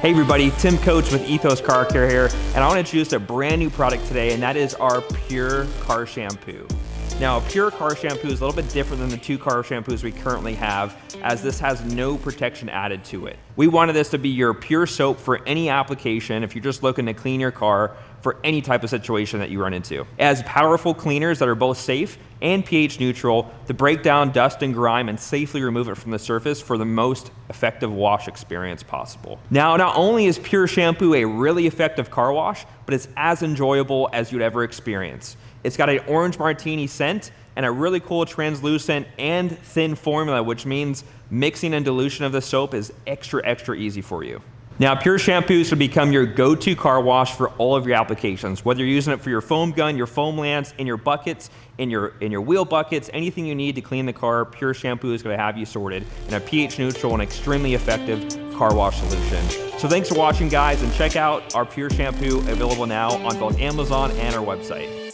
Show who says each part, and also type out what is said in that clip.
Speaker 1: Hey everybody, Tim Coach with Ethos Car Care here, and I want to introduce a brand new product today, and that is our Pure Car Shampoo. Now, Pure Car Shampoo is a little bit different than the two car shampoos we currently have, as this has no protection added to it. We wanted this to be your pure soap for any application if you're just looking to clean your car for any type of situation that you run into. It has powerful cleaners that are both safe and pH neutral to break down dust and grime and safely remove it from the surface for the most effective wash experience possible. Now, not only is Pure Shampoo a really effective car wash, but it's as enjoyable as you'd ever experience. It's got an orange martini scent and a really cool translucent and thin formula, which means mixing and dilution of the soap is extra easy for you. Now, Pure Shampoo should become your go-to car wash for all of your applications, whether you're using it for your foam gun, your foam lamps, in your buckets, in your wheel buckets, anything you need to clean the car, Pure Shampoo is going to have you sorted in a pH neutral and extremely effective car wash solution. So thanks for watching, guys, and check out our Pure Shampoo, available now on both Amazon and our website.